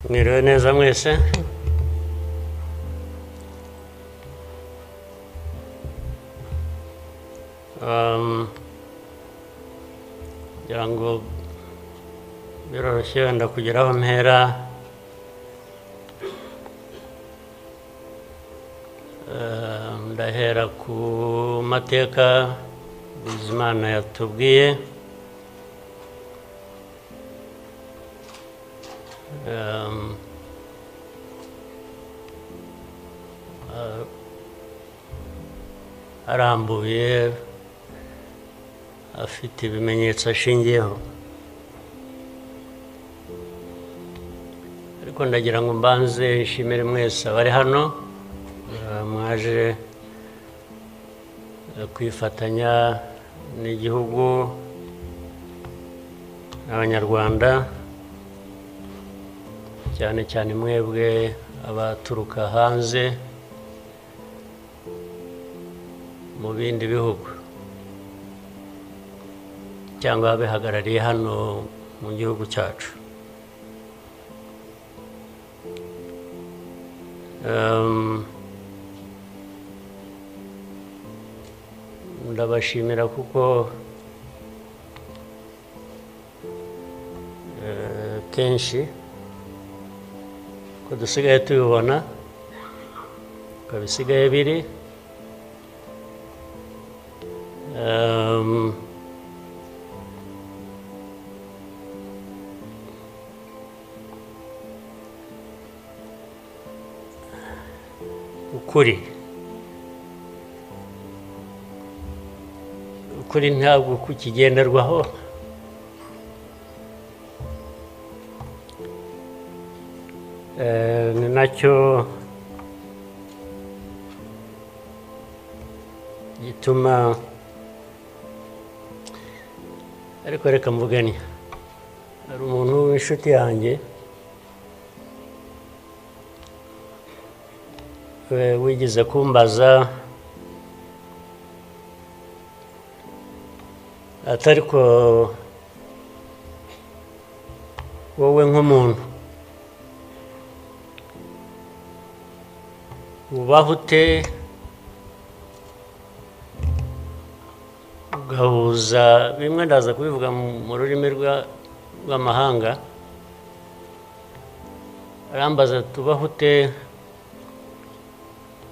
Mwiriwe neza mwese. Ngira ngo biroroshye wenda kugira aho mpera. Ndahera ku mateka Bizimana yatubwiye. Arambuye afite ibimenyetso ashingiyeho, ariko ndagira ngo mbanze nshimire mwese abari hano mwaje kwifatanya n'igihugu n'abanyarwanda, cyane cyane mwebwe abaturuka hanze mu bindi bihugu cyangwa abihagarariye hano mu gihugu cyacu. Ndabashimira kuko kenshi ko dusigaye tubibona ko bisigaye biri ukuri ntabwo kukigenderwaho. Ni nacyo gituma, ariko reka mvugane, hari umuntu w'inshuti yanjye wigeze kumbaza atari ko wowe nk'umuntu ubaho ute ugahuza bimwe, ndaza kubivuga mu rurimi rw'amahanga. Arambaza tubaho ute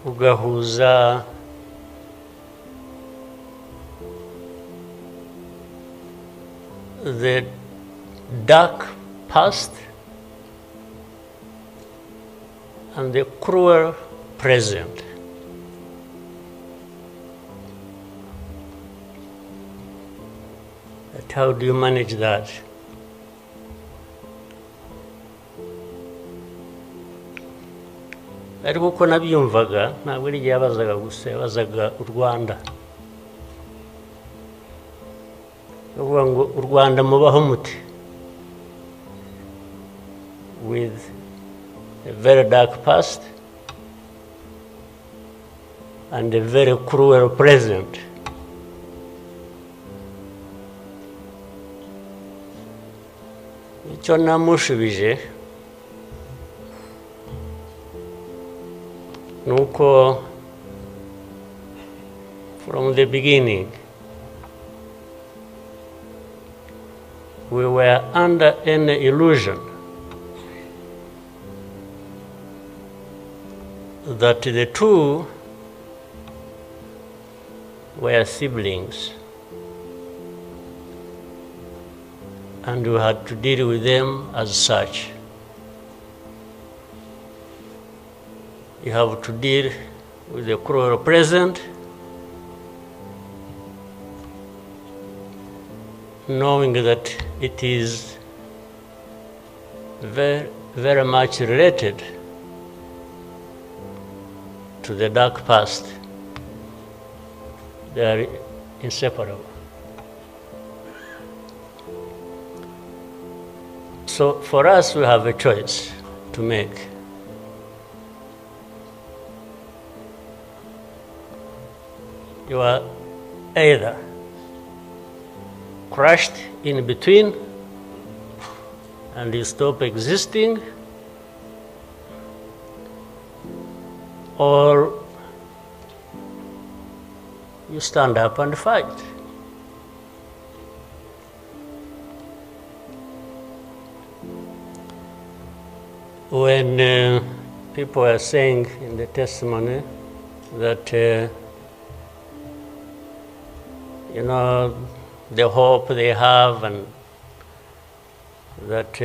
ugahuza the dark past and the cruel present. But how do you manage that? Ariko uko nabyumvaga ntabwo ari igihe yabazaga gusa, yabazaga u Rwanda. Bavuga ngo u Rwanda mubaho muti, with a very dark past and a very cruel present. Icyo namushubije nuko from the beginning we were under an illusion that the two were siblings and we had to deal with them as such. You have to deal with the cruel present, knowing that it is very, very much related to the dark past. They are inseparable. So for us, we have a choice to make. You are either crushed in between and you stop existing, or you stand up and fight. When people are saying in the testimony that, the hope they have and that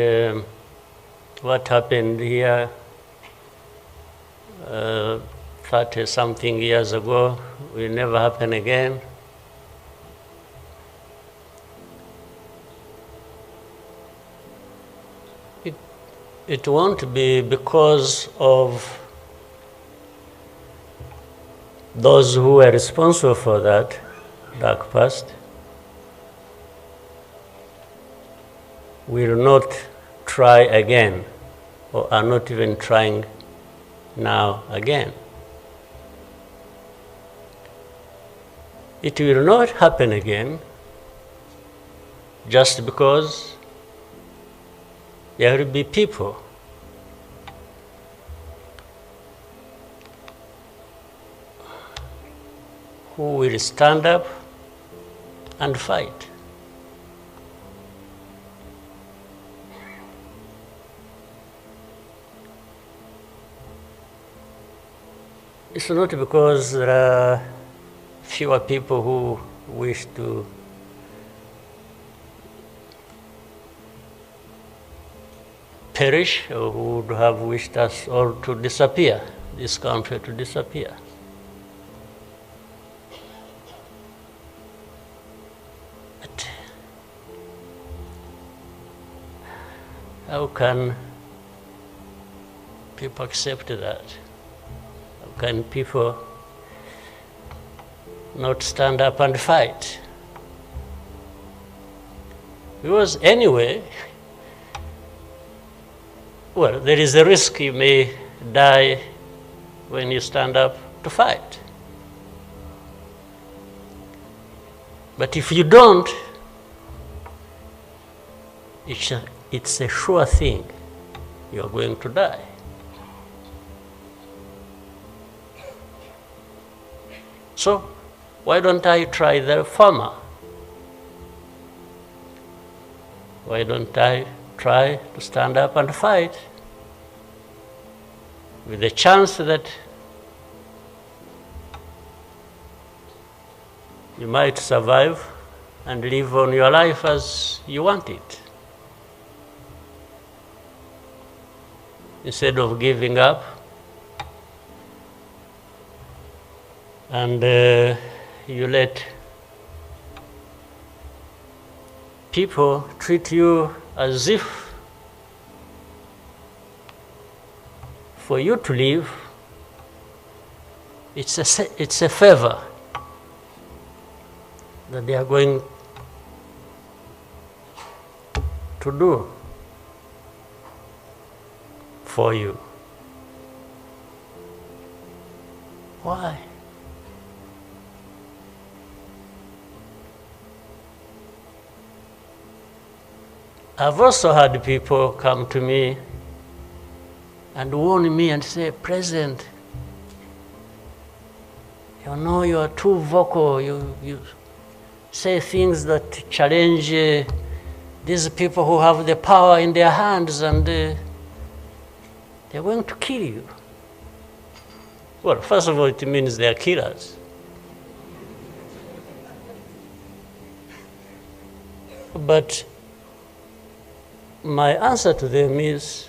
what happened here 30-something years ago will never happen again. It won't be because of those who were responsible for that dark past will not try again, or are not even trying now again. It will not happen again just because there will be people who will stand up and fight. It's not because there are fewer people who wish to perish or who would have wished us all to disappear, this country to disappear. But how can people accept that? How can people not stand up and fight? Because anyway, well, there is a risk you may die when you stand up to fight. But if you don't, it's a sure thing you're going to die. So why don't I try the former? Why don't I try to stand up and fight with the chance that you might survive and live on your life as you want it, instead of giving up and you let people treat you as if for you to live, it's a favor that they are going to do for you. Why? I've also had people come to me and warn me and say, President, you know you are too vocal, you say things that challenge these people who have the power in their hands and they're going to kill you. Well, first of all, it means they are killers. But my answer to them is,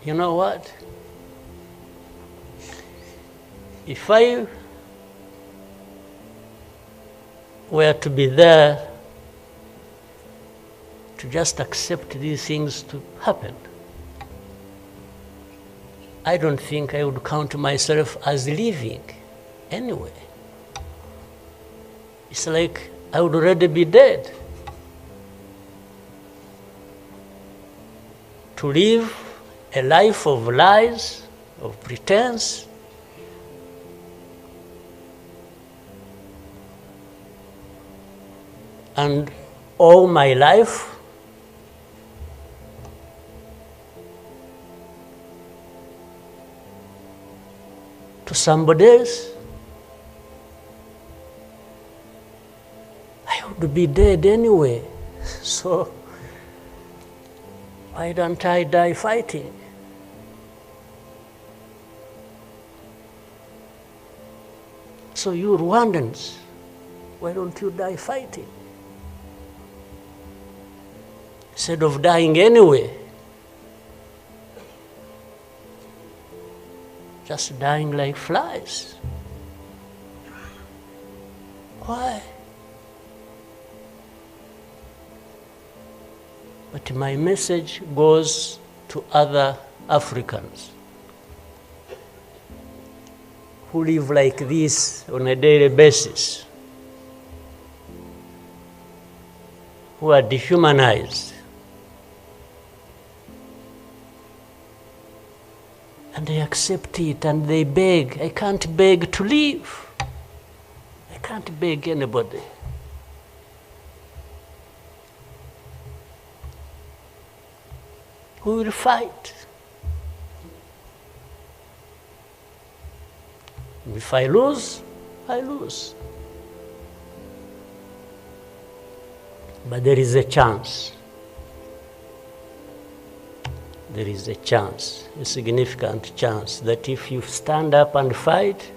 you know what? If I were to be there to just accept these things to happen, I don't think I would count myself as living anyway. It's like I would already be dead. To live a life of lies, of pretense, and all my life to to somebody else, I would be dead anyway. So why don't I die fighting? So you Rwandans, why don't you die fighting? Instead of dying anyway, just dying like flies. Why? But my message goes to other Africans who live like this on a daily basis, who are dehumanized. And they accept it and they beg. I can't beg to live. I can't beg anybody. Who will fight? If I lose, I lose. But there is a chance. There is a chance, a significant chance, that if you stand up and fight,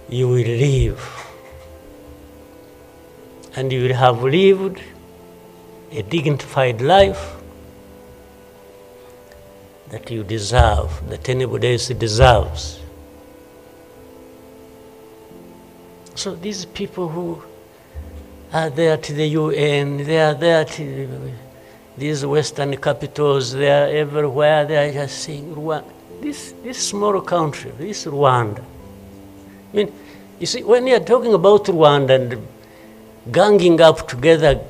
you will live. And you will have lived a dignified life that you deserve, that anybody else deserves. So these people who are there to the UN, they are there to these Western capitals, they are everywhere, they are just saying, Rwanda, this small country, this Rwanda. I mean, you see, when you are talking about Rwanda and ganging up together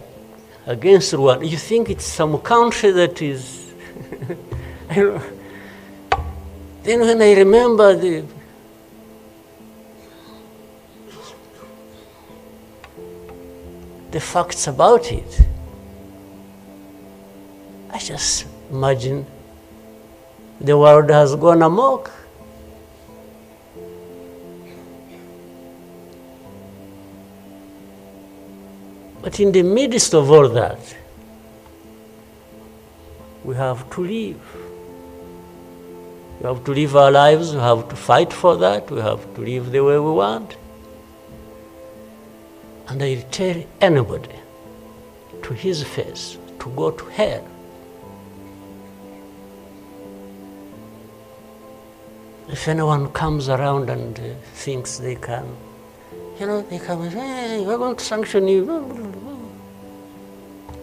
against Rwanda, you think it's some country that is, I don't know. Then when I remember the facts about it, I just imagine the world has gone amok. But in the midst of all that, we have to live. We have to live our lives, we have to fight for that, we have to live the way we want. And I tell anybody to his face to go to hell. If anyone comes around and thinks they can, they come and say, hey, we're going to sanction you.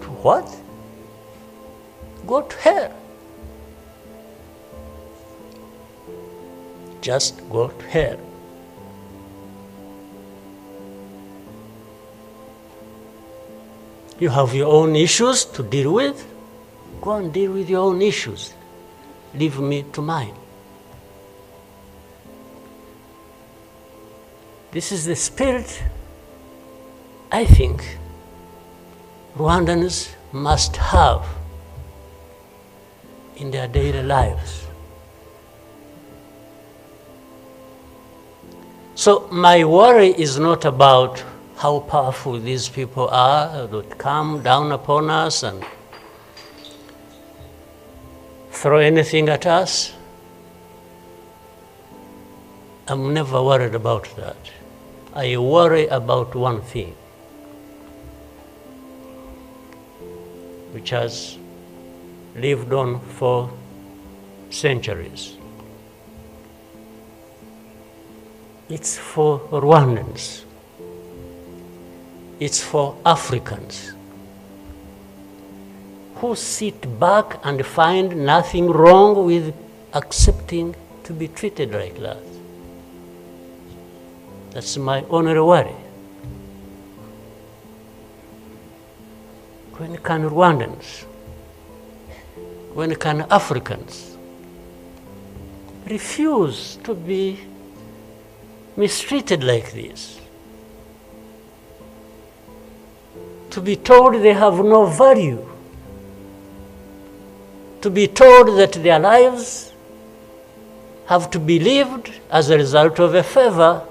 To what? Go to hell. Just go to hell. You have your own issues to deal with. Go and deal with your own issues. Leave me to mine. This is the spirit I think Rwandans must have in their daily lives. So my worry is not about how powerful these people are that come down upon us and throw anything at us. I'm never worried about that. I worry about one thing, which has lived on for centuries. It's for Rwandans. It's for Africans who sit back and find nothing wrong with accepting to be treated like that. That's my only worry. When can Rwandans, when can Africans refuse to be mistreated like this? To be told they have no value, to be told that their lives have to be lived as a result of a favor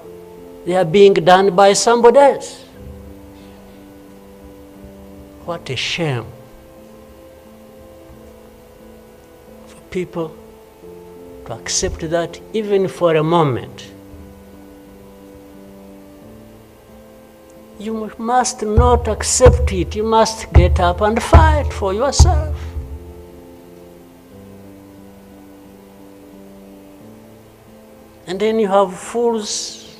they are being done by somebody else. What a shame for people to accept that even for a moment. You must not accept it. You must get up and fight for yourself. And then you have fools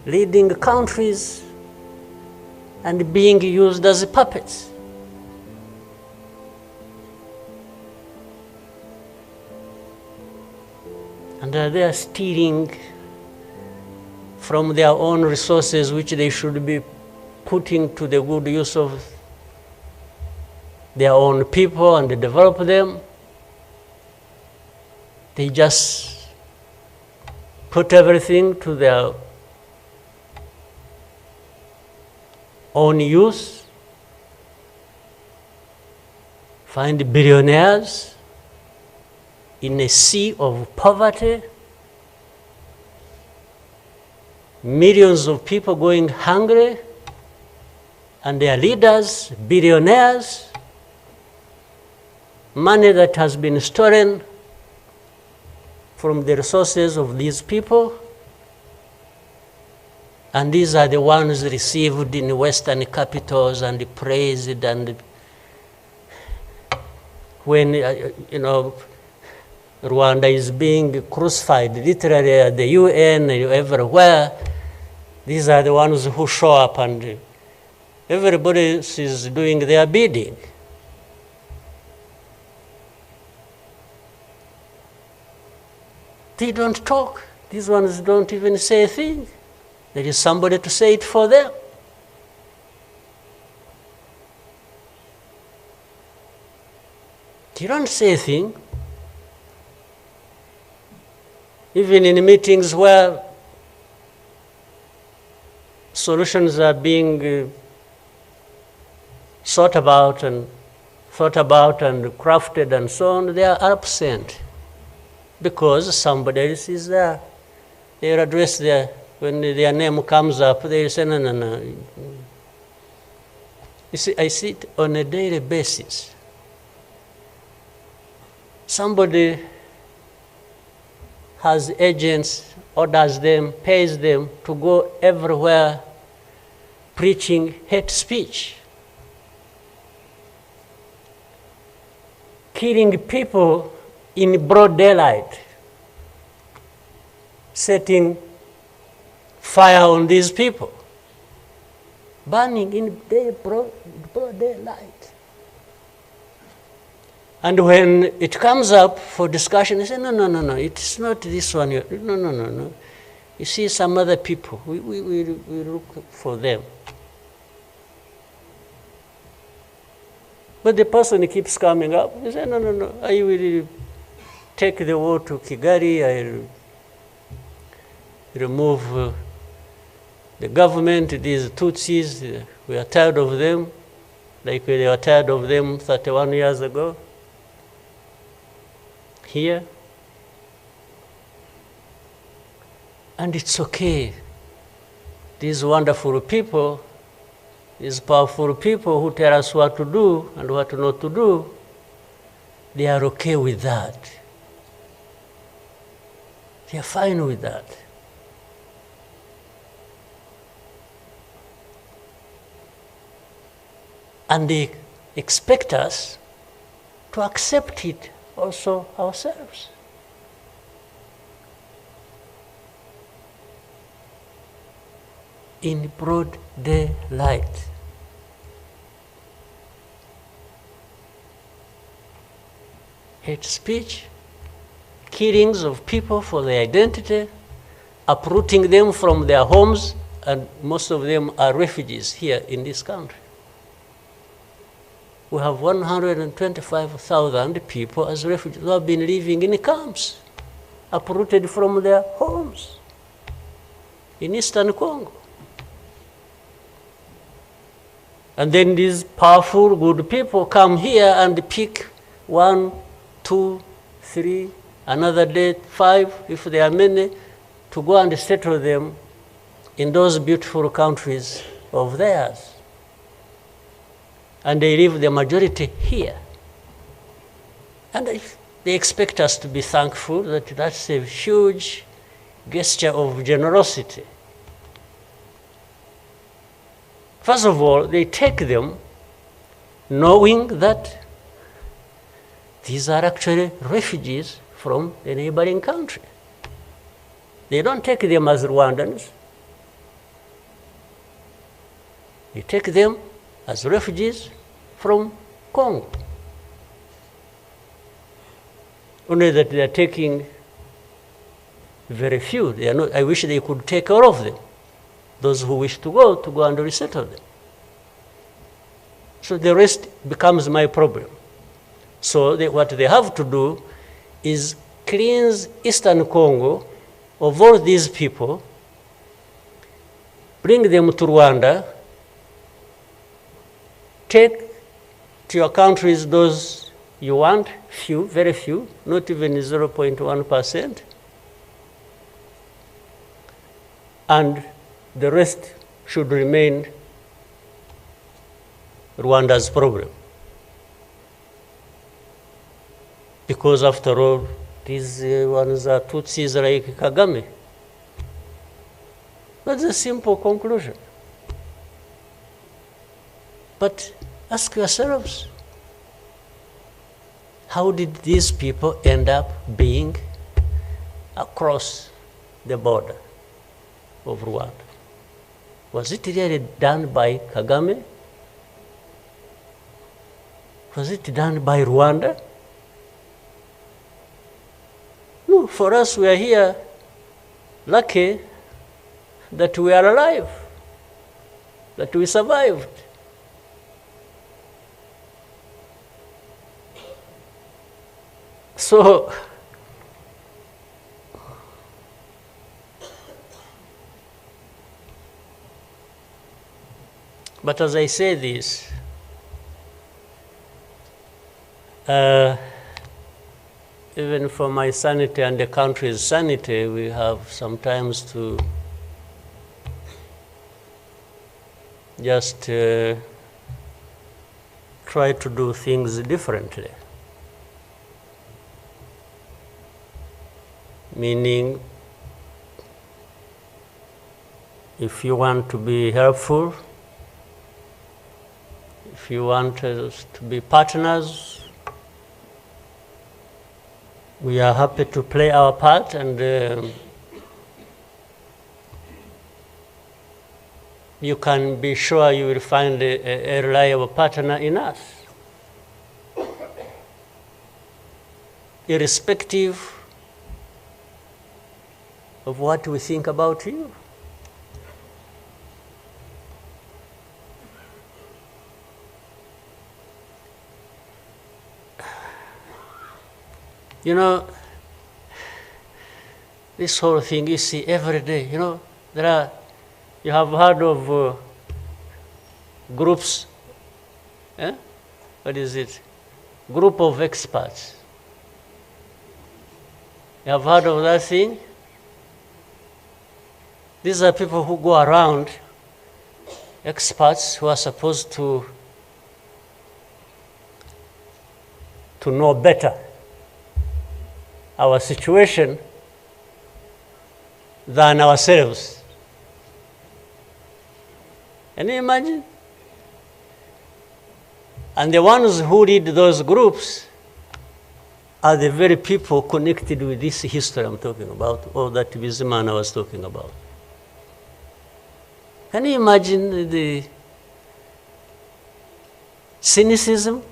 leading countries and being used as puppets. And they are stealing from their own resources, which they should be putting to the good use of their own people and develop them. They just put everything to their own use, find billionaires in a sea of poverty, millions of people going hungry, and their leaders, billionaires, money that has been stolen from the resources of these people, and these are the ones received in Western capitals and praised, and when, Rwanda is being crucified, literally at the UN, everywhere, these are the ones who show up and everybody is doing their bidding. They don't talk. These ones don't even say a thing. There is somebody to say it for them. They don't say a thing. Even in meetings where solutions are being thought about and crafted and so on, they are absent because somebody else is there. They are addressed there. When their name comes up, they say, no. You see, I see it on a daily basis. Somebody has agents, orders them, pays them to go everywhere preaching hate speech, killing people in broad daylight, setting fire on these people, burning in broad daylight. And when it comes up for discussion, they say, no, it's not this one. No. You see some other people, we look for them. But the person keeps coming up. He says, no, I will take the war to Kigali, I'll remove the government, these Tutsis, we are tired of them, like we were tired of them 31 years ago. Here. And it's okay. These wonderful people, these powerful people who tell us what to do and what not to do, they are okay with that. They are fine with that. And they expect us to accept it also ourselves. In broad daylight. Hate speech, killings of people for their identity, uprooting them from their homes, and most of them are refugees here in this country. We have 125,000 people as refugees who have been living in camps, uprooted from their homes in Eastern Congo. And then these powerful, good people come here and pick 1, 2, 3, another day 5, if there are many, to go and settle them in those beautiful countries of theirs. And they leave the majority here. And they expect us to be thankful that that's a huge gesture of generosity. First of all, they take them knowing that these are actually refugees from a neighboring country. They don't take them as Rwandans. They take them as refugees from Congo. Only that they are taking very few. They are not, I wish they could take all of them. Those who wish to go and resettle them. So the rest becomes my problem. So what they have to do is cleanse Eastern Congo of all these people, bring them to Rwanda, take to your countries those you want, few, very few, not even 0.1%, and the rest should remain Rwanda's problem. Because after all, these ones are Tutsis like KAGAME. That's a simple conclusion. But ask yourselves, how did these people end up being across the border of Rwanda? Was it really done by KAGAME? Was it done by Rwanda? No, for us, we are here lucky that we are alive, that we survived. So, but as I say this, even for my sanity and the country's sanity, we have sometimes to just try to do things differently. Meaning, if you want to be helpful, if you want us to be partners, we are happy to play our part, and you can be sure you will find a reliable partner in us, irrespective of what we think about you. You know, this whole thing you see every day, you know, you have heard of groups, what is it? Group of experts. You have heard of that thing? These are people who go around, experts who are supposed to know better our situation than ourselves. Can you imagine? And the ones who lead those groups are the very people connected with this history I'm talking about, or that Bizimana was talking about. Can you imagine the cynicism?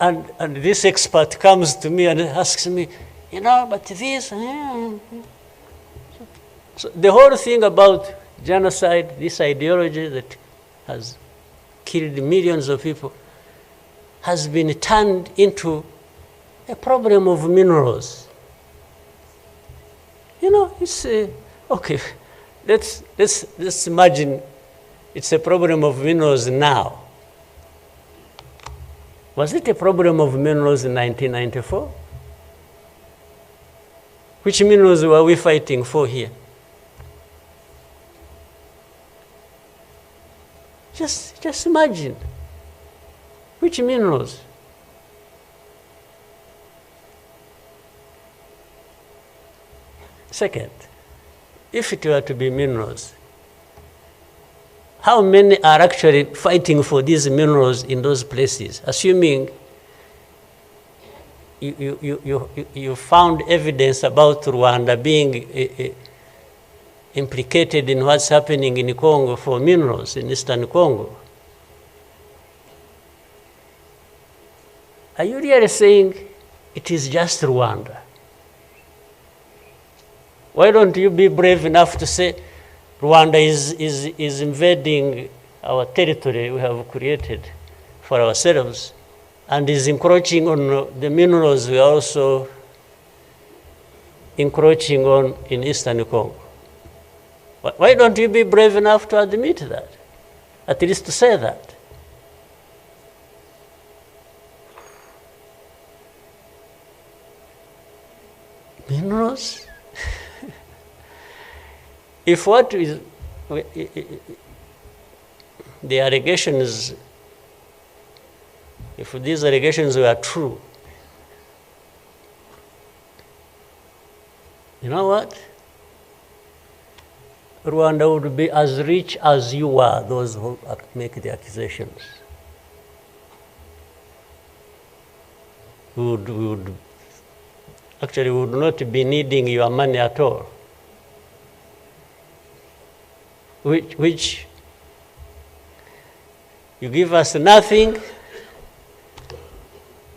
And this expert comes to me and asks me, you know, but this. So the whole thing about genocide, this ideology that has killed millions of people, has been turned into a problem of minerals. You know, it's okay. Let's imagine it's a problem of minerals now. Was it a problem of minerals in 1994? Which minerals were we fighting for here? Just imagine. Which minerals? Second, if it were to be minerals, how many are actually fighting for these minerals in those places, assuming you found evidence about Rwanda being implicated in what's happening in Congo for minerals in Eastern Congo? Are you really saying it is just Rwanda? Why don't you be brave enough to say Rwanda is invading our territory we have created for ourselves and is encroaching on the minerals we are also encroaching on in Eastern Congo? Why don't you be brave enough to admit that? At least to say that. Minerals? If what is the allegations, if these allegations were true, you know what? Rwanda would be as rich as you are, those who make the accusations. We would not be needing your money at all. Which you give us nothing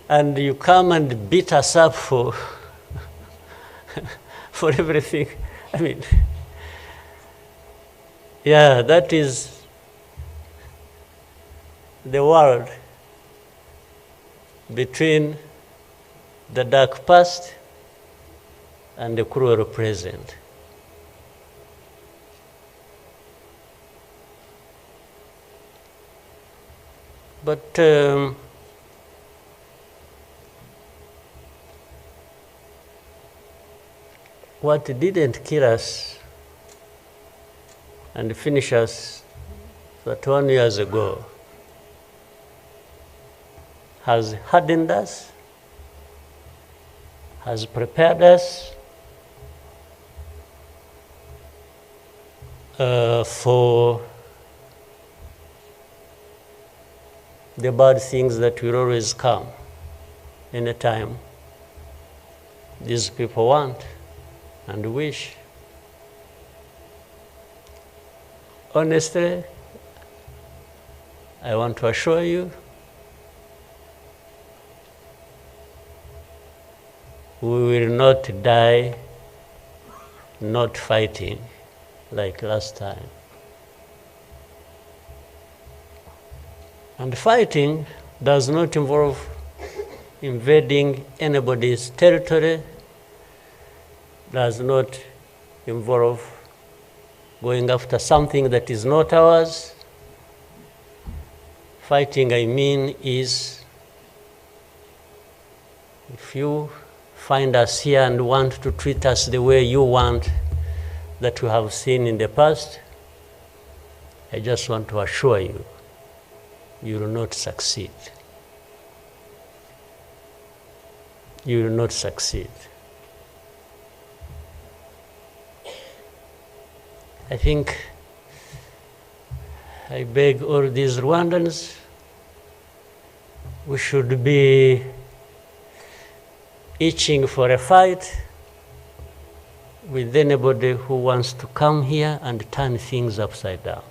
and you come and beat us up for for everything. I mean, yeah, that is the world between the dark past and the cruel present. But what didn't kill us and finish us 21 years ago has hardened us, has prepared us for the bad things that will always come anytime these people want and wish. Honestly, I want to assure you, we will not die not fighting like last time. And fighting does not involve invading anybody's territory, does not involve going after something that is not ours. Fighting, I mean, is if you find us here and want to treat us the way you want that you have seen in the past, I just want to assure you, you will not succeed. You will not succeed. I think I beg all these Rwandans, we should be itching for a fight with anybody who wants to come here and turn things upside down.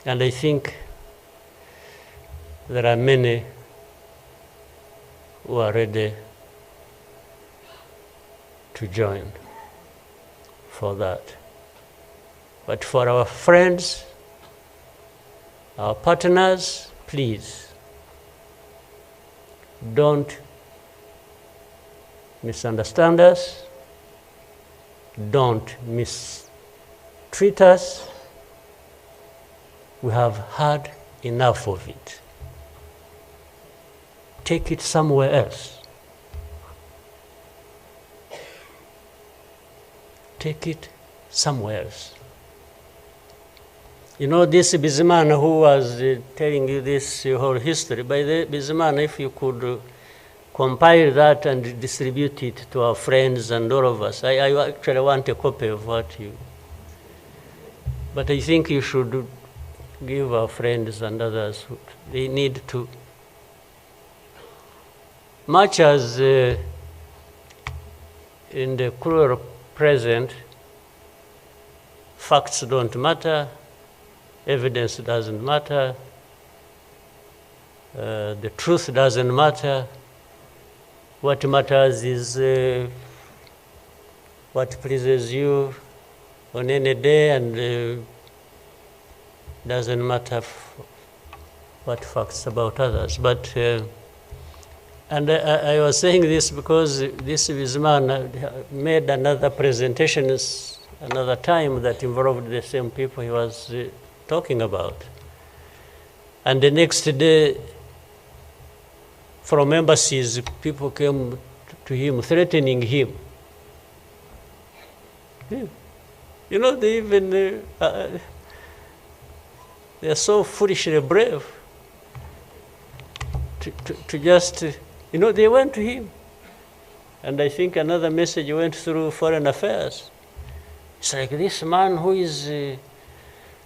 And I think there are many who are ready to join for that. But for our friends, our partners, please, don't misunderstand us, don't mistreat us. We have had enough of it. Take it somewhere else. Take it somewhere else. You know, this Bizimana who was telling you this whole history, by the Bizimana, if you could compile that and distribute it to our friends and all of us. I actually want a copy of what you... But I think you should give our friends and others, they need to... Much as in the cruel present, facts don't matter, evidence doesn't matter, the truth doesn't matter. What matters is what pleases you on any day, and doesn't matter what facts about others. But and I was saying this because this man made another presentation another time that involved the same people he was talking about. And the next day, from embassies, people came to him, threatening him. Yeah. You know, they even, they're so foolishly brave to just, you know, they went to him. And I think another message went through Foreign Affairs. It's like this man who is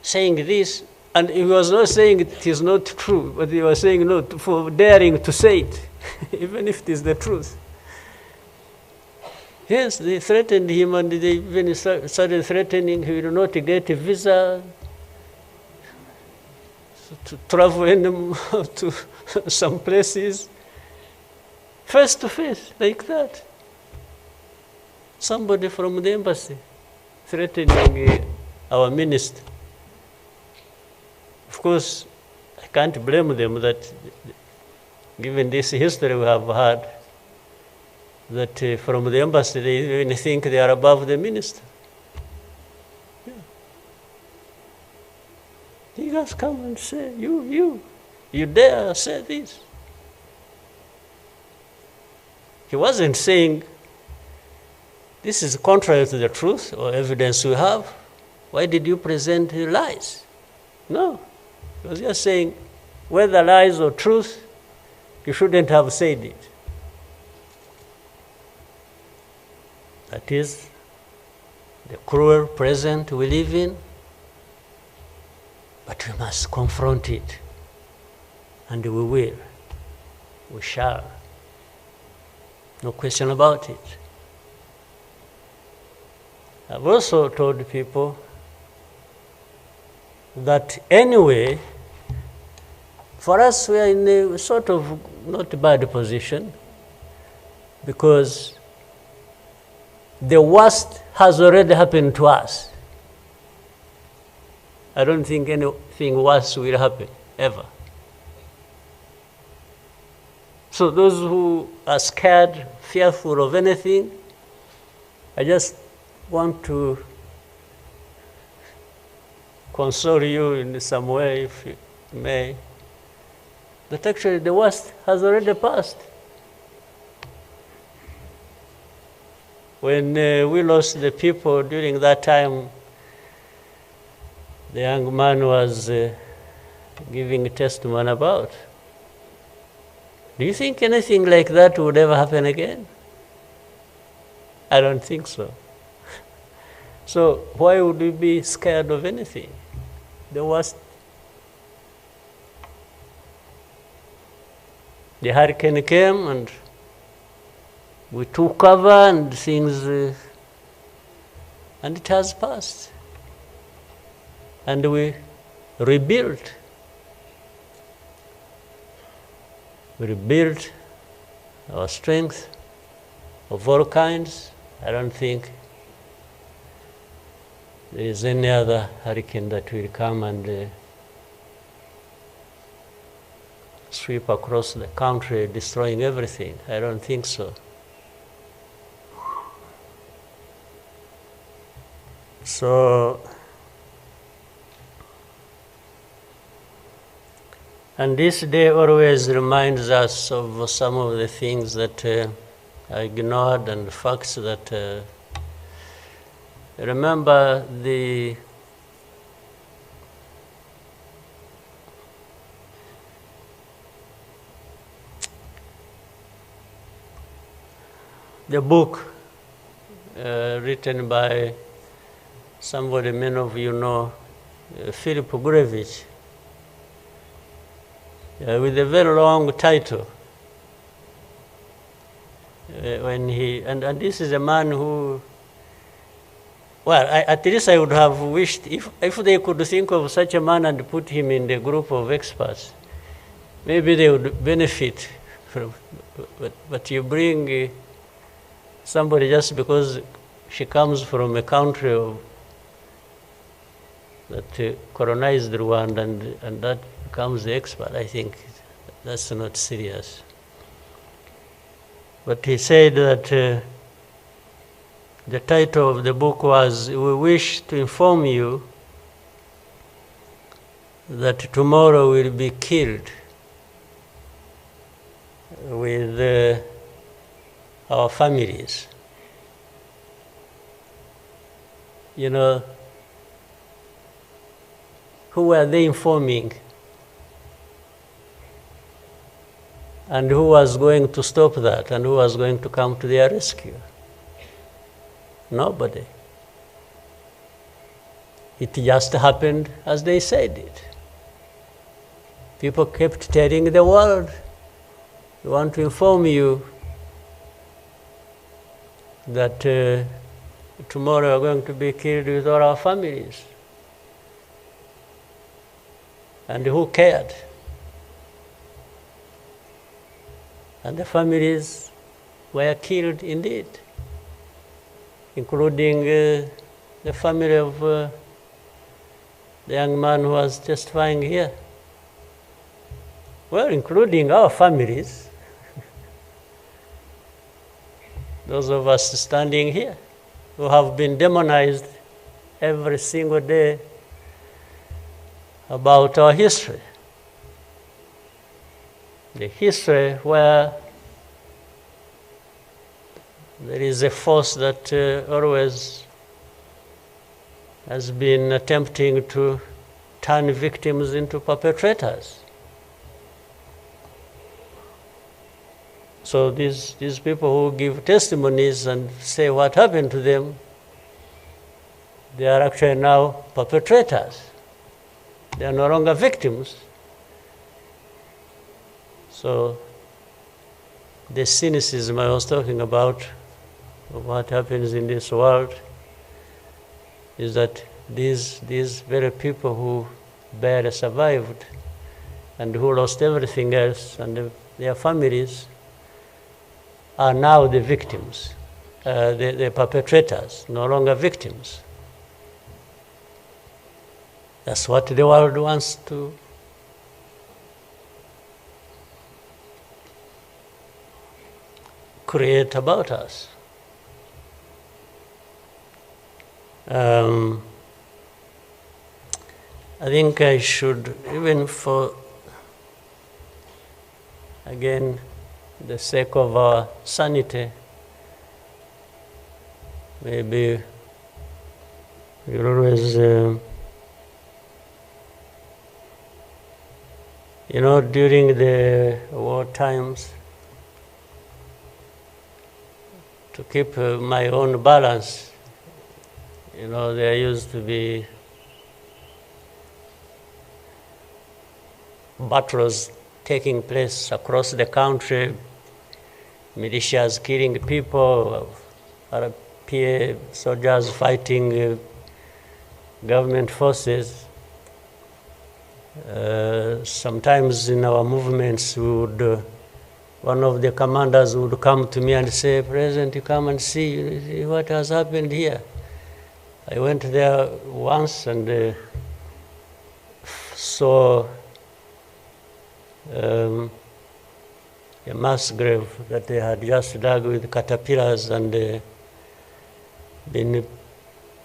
saying this, and he was not saying it is not true, but he was saying no for daring to say it, even if it is the truth. Yes, they threatened him, and they even started threatening he will not get a visa to travel to some places, face to face, like that. Somebody from the embassy threatening our minister. Of course, I can't blame them that, given this history we have had, that from the embassy they even think they are above the minister. Yeah. He just come and say, you dare say this. He wasn't saying, this is contrary to the truth or evidence we have. Why did you present lies? No. He was just saying, whether lies or truth, you shouldn't have said it. That is the cruel present we live in, but we must confront it. And we will. We shall. No question about it. I've also told people that anyway, for us, we are in a sort of not bad position, because the worst has already happened to us. I don't think anything worse will happen, ever. So those who are scared, fearful of anything, I just want to console you in some way, if you may, that actually the worst has already passed. When we lost the people during that time, the young man was giving a testimony about. Do you think anything like that would ever happen again? I don't think so. So why would we be scared of anything? The worst. The hurricane came and we took cover and things, and it has passed. And we rebuilt. We rebuilt our strength of all kinds. I don't think there is any other hurricane that will come and sweep across the country, destroying everything. I don't think so. So And this day always reminds us of some of the things that I ignored and the facts that remember the book written by somebody many of you know, Philip Gurevich, with a very long title. When he and this is a man who, well, at least I would have wished if they could think of such a man and put him in the group of experts, maybe they would benefit from. But you bring somebody just because she comes from a country that colonized Rwanda and that becomes the expert. I think that's not serious. But he said that the title of the book was, "We wish to inform you that tomorrow will be killed with our families." You know, who were they informing? And who was going to stop that? And who was going to come to their rescue? Nobody. It just happened as they said it. People kept telling the world, "We want to inform you that tomorrow we're going to be killed with all our families." And who cared? And the families were killed indeed, including the family of the young man who was testifying here. Well, including our families, those of us standing here, who have been demonized every single day about our history. The history where there is a force that always has been attempting to turn victims into perpetrators. So these people who give testimonies and say what happened to them, they are actually now perpetrators. They are no longer victims. So the cynicism I was talking about of what happens in this world is that these very people who barely survived and who lost everything else and their families are now the victims, the perpetrators, no longer victims. That's what the world wants to create about us. I think I should, even for, again, the sake of our sanity, maybe we'll always, you know, during the war times, to keep my own balance, you know, there used to be battles taking place across the country, militias killing people, RPA soldiers fighting government forces. Sometimes in our movements, we would, one of the commanders would come to me and say, "President, you come and see what has happened here." I went there once and saw a mass grave that they had just dug with caterpillars and been,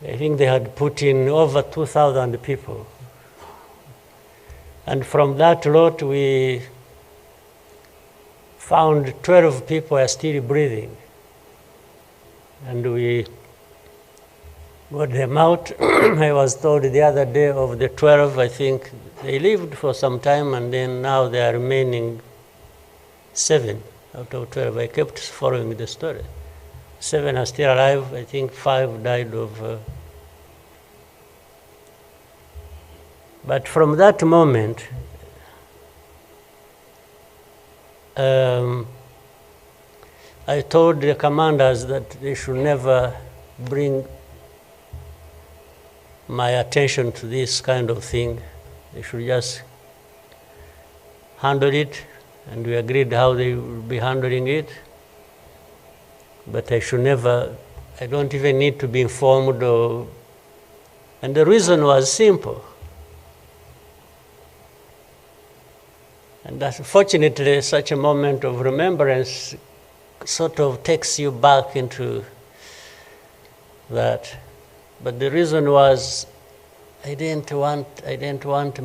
I think they had put in over 2,000 people. And from that lot, we found 12 people are still breathing. And we got them out. I was told the other day of the 12, I think they lived for some time, and then now they are remaining 7 out of 12. I kept following the story. 7 are still alive. I think 5 died of... But from that moment, I told the commanders that they should never bring my attention to this kind of thing. They should just handle it, and we agreed how they would be handling it. But I should never, I don't even need to be informed or, and the reason was simple. And unfortunately, such a moment of remembrance sort of takes you back into that. But the reason was I didn't want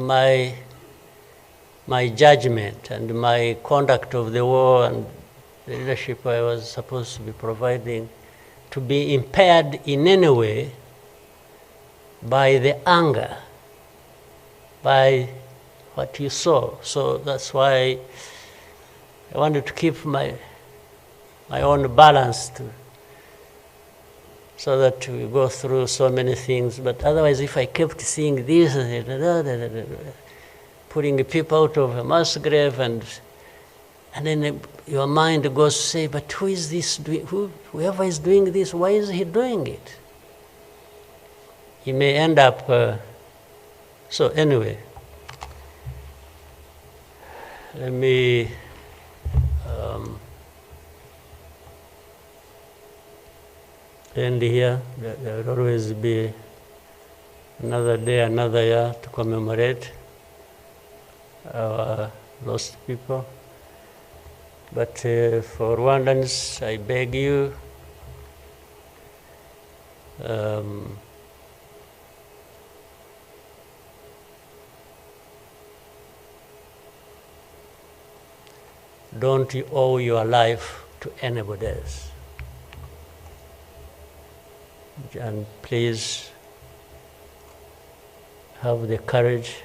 my judgment and my conduct of the war and the leadership I was supposed to be providing to be impaired in any way by the anger, by what you saw. So that's why I wanted to keep my own balance so that we go through so many things. But otherwise, if I kept seeing this, putting people out of a mass grave, and then your mind goes to say, but who is this doing? Whoever is doing this, why is he doing it? He may end up... so anyway, let me... end here. There will always be another day, another year to commemorate our lost people. But for Rwandans, I beg you, don't you owe your life to anybody else. And please have the courage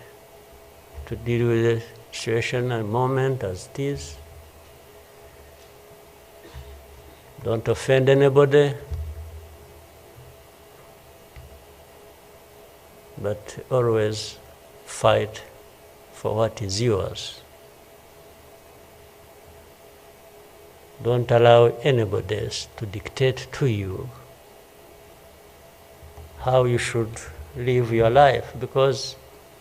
to deal with the situation and moment as it is. Don't offend anybody, but always fight for what is yours. Don't allow anybody else to dictate to you how you should live your life, because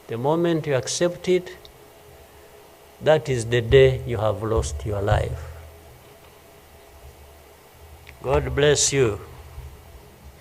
the moment you accept it, that is the day you have lost your life. God bless you.